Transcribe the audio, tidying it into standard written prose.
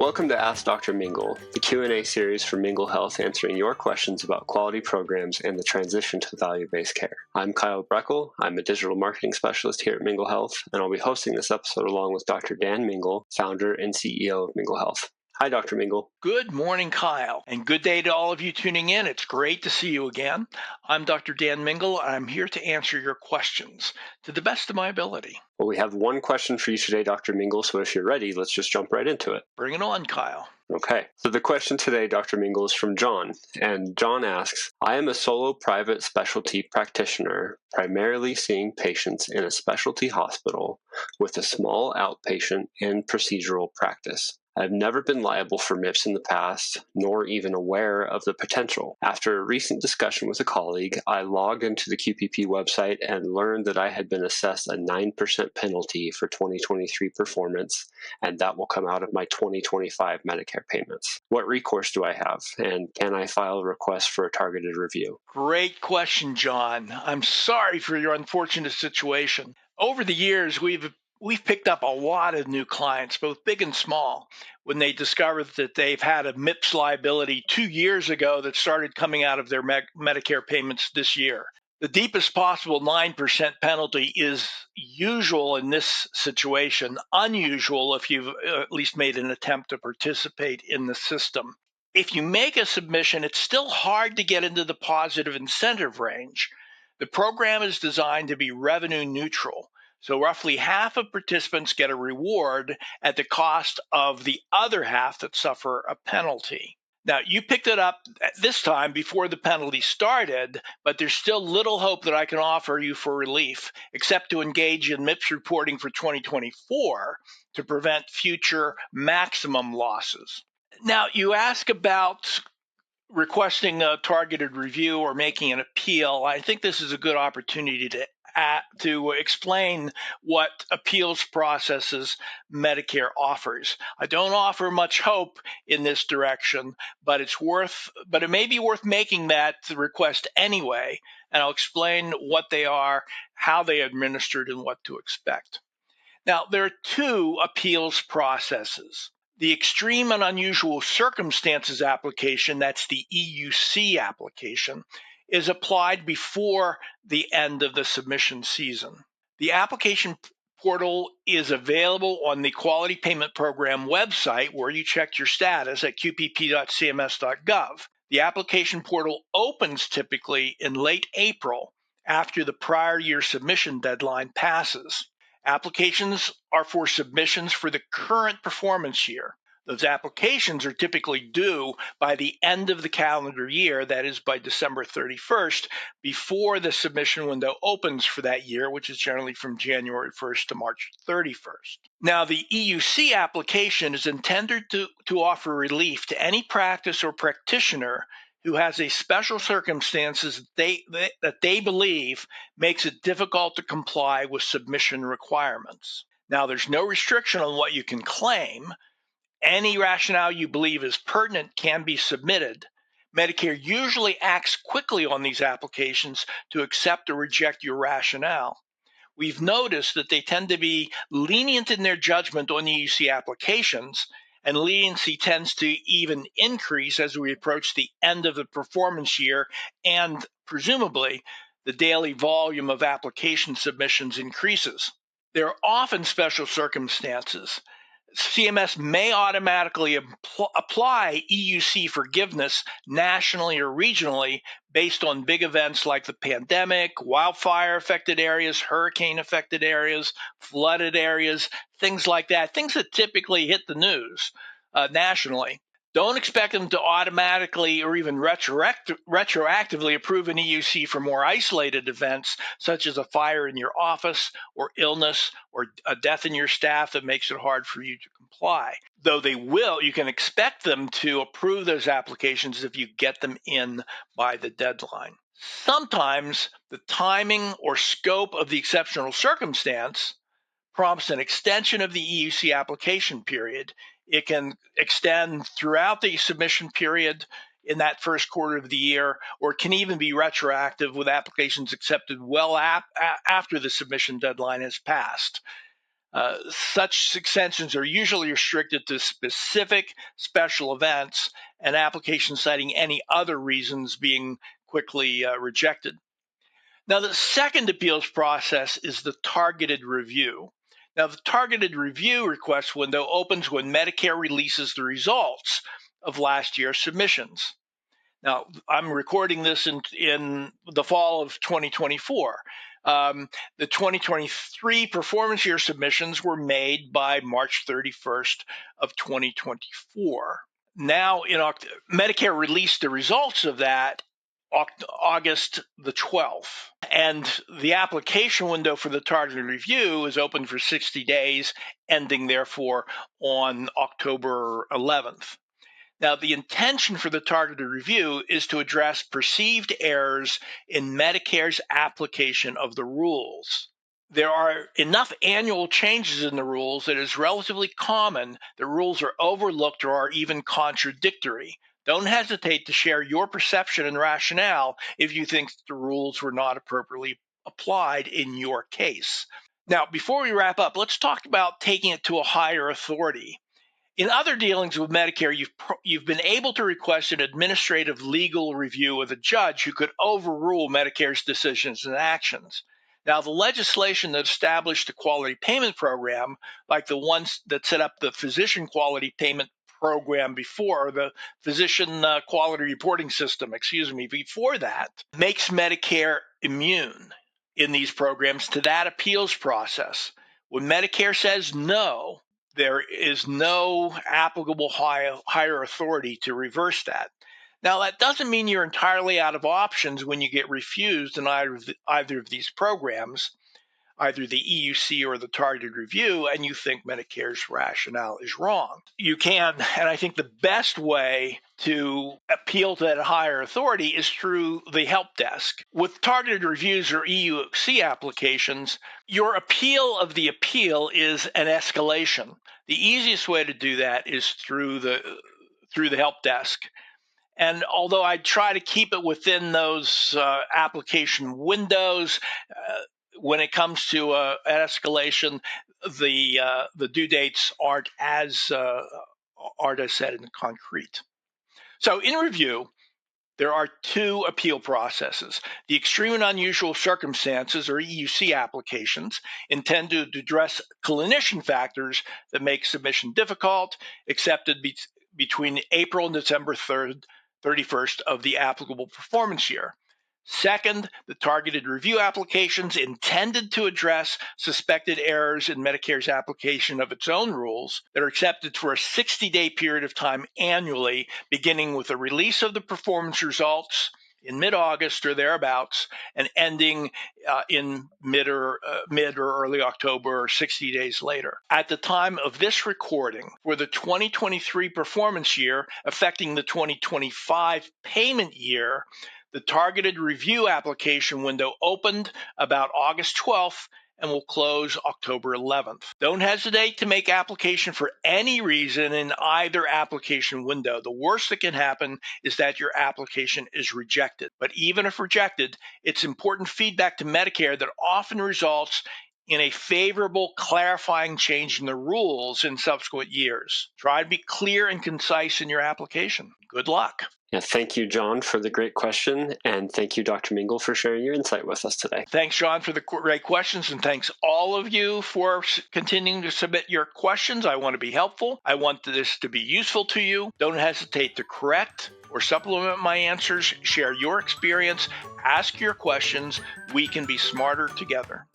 Welcome to Ask Dr. Mingle, the Q&A series for Mingle Health answering your questions about quality programs and the transition to value-based care. I'm Kyle Breckel. I'm a digital marketing specialist here at Mingle Health, and I'll be hosting this episode along with Dr. Dan Mingle, founder and CEO of Mingle Health. Hi, Dr. Mingle. Good morning, Kyle, and good day to all of you tuning in. It's great to see you again. I'm Dr. Dan Mingle, and I'm here to answer your questions to the best of my ability. Well, we have one question for you today, Dr. Mingle, so if you're ready, let's just jump right into it. Bring it on, Kyle. Okay, so the question today, Dr. Mingle, is from John, and John asks, I am a solo private specialty practitioner, primarily seeing patients in a specialty hospital with a small outpatient and procedural practice. I've never been liable for MIPS in the past, nor even aware of the potential. After a recent discussion with a colleague, I logged into the QPP website and learned that I had been assessed a 9% penalty for 2023 performance, and that will come out of my 2025 Medicare payments. What recourse do I have, and can I file a request for a targeted review? Great question, John. I'm sorry for your unfortunate situation. Over the years, we've picked up a lot of new clients, both big and small, when they discover that they've had a MIPS liability 2 years ago that started coming out of their Medicare payments this year. The deepest possible 9% penalty is usual in this situation, unusual if you've at least made an attempt to participate in the system. If you make a submission, it's still hard to get into the positive incentive range. The program is designed to be revenue neutral. So roughly half of participants get a reward at the cost of the other half that suffer a penalty. Now, you picked it up at this time before the penalty started, but there's still little hope that I can offer you for relief, except to engage in MIPS reporting for 2024 to prevent future maximum losses. Now, you ask about requesting a targeted review or making an appeal. I think this is a good opportunity to explain what appeals processes Medicare offers. I don't offer much hope in this direction, but it may be worth making that request anyway, and I'll explain what they are, how they are administered, and what to expect. Now, there are two appeals processes. The Extreme and Unusual Circumstances application, that's the EUC application, is applied before the end of the submission season. The application portal is available on the Quality Payment Program website where you check your status at qpp.cms.gov. The application portal opens typically in late April after the prior year submission deadline passes. Applications are for submissions for the current performance year. Those applications are typically due by the end of the calendar year, that is by December 31st, before the submission window opens for that year, which is generally from January 1st to March 31st. Now, the EUC application is intended to offer relief to any practice or practitioner who has a special circumstances that they believe makes it difficult to comply with submission requirements. Now, there's no restriction on what you can claim. Any rationale you believe is pertinent can be submitted. Medicare usually acts quickly on these applications to accept or reject your rationale. We've noticed that they tend to be lenient in their judgment on EUC applications, and leniency tends to even increase as we approach the end of the performance year, and presumably the daily volume of application submissions increases. There are often special circumstances. CMS may automatically apply EUC forgiveness nationally or regionally based on big events like the pandemic, wildfire-affected areas, hurricane-affected areas, flooded areas, things like that, things that typically hit the news nationally. Don't expect them to automatically or even retroactively approve an EUC for more isolated events, such as a fire in your office or illness or a death in your staff that makes it hard for you to comply. Though they will, you can expect them to approve those applications if you get them in by the deadline. Sometimes the timing or scope of the exceptional circumstance prompts an extension of the EUC application period. It can extend throughout the submission period in that first quarter of the year, or it can even be retroactive with applications accepted well after the submission deadline has passed. Such extensions are usually restricted to specific special events and applications citing any other reasons being quickly rejected. Now, the second appeals process is the targeted review. Now, the targeted review request window opens when Medicare releases the results of last year's submissions. Now, I'm recording this in the fall of 2024. The 2023 performance year submissions were made by March 31st of 2024. Now, Medicare released the results of that August the 12th. And the application window for the targeted review is open for 60 days, ending therefore on October 11th. Now, the intention for the targeted review is to address perceived errors in Medicare's application of the rules. There are enough annual changes in the rules that it is relatively common that rules are overlooked or are even contradictory. Don't hesitate to share your perception and rationale if you think the rules were not appropriately applied in your case. Now, before we wrap up, let's talk about taking it to a higher authority. In other dealings with Medicare, you've been able to request an administrative legal review with a judge who could overrule Medicare's decisions and actions. Now, the legislation that established the quality payment program, like the ones that set up the physician quality payment program before, or the physician quality reporting system, before that, makes Medicare immune in these programs to that appeals process. When Medicare says no, there is no applicable higher authority to reverse that. Now, that doesn't mean you're entirely out of options when you get refused in either of these programs, either the EUC or the targeted review, and you think Medicare's rationale is wrong. You can, and I think the best way to appeal to that higher authority is through the help desk. With targeted reviews or EUC applications, your appeal of the appeal is an escalation. The easiest way to do that is through the help desk. And although I try to keep it within those application windows, when it comes to an escalation, the due dates aren't as set in concrete. So in review, there are two appeal processes. The Extreme and Unusual Circumstances, or EUC applications, intend to address clinician factors that make submission difficult, accepted between April and December 31st of the applicable performance year. Second, the targeted review applications intended to address suspected errors in Medicare's application of its own rules that are accepted for a 60-day period of time annually, beginning with the release of the performance results in mid-August or thereabouts, and ending in mid or early October or 60 days later. At the time of this recording, for the 2023 performance year affecting the 2025 payment year, the targeted review application window opened about August 12th and will close October 11th. Don't hesitate to make application for any reason in either application window. The worst that can happen is that your application is rejected. But even if rejected, it's important feedback to Medicare that often results in a favorable clarifying change in the rules in subsequent years. Try to be clear and concise in your application. Good luck. Yeah, thank you, John, for the great question, and thank you, Dr. Mingle, for sharing your insight with us today. Thanks, John, for the great questions, and thanks all of you for continuing to submit your questions. I want to be helpful. I want this to be useful to you. Don't hesitate to correct or supplement my answers. Share your experience. Ask your questions. We can be smarter together.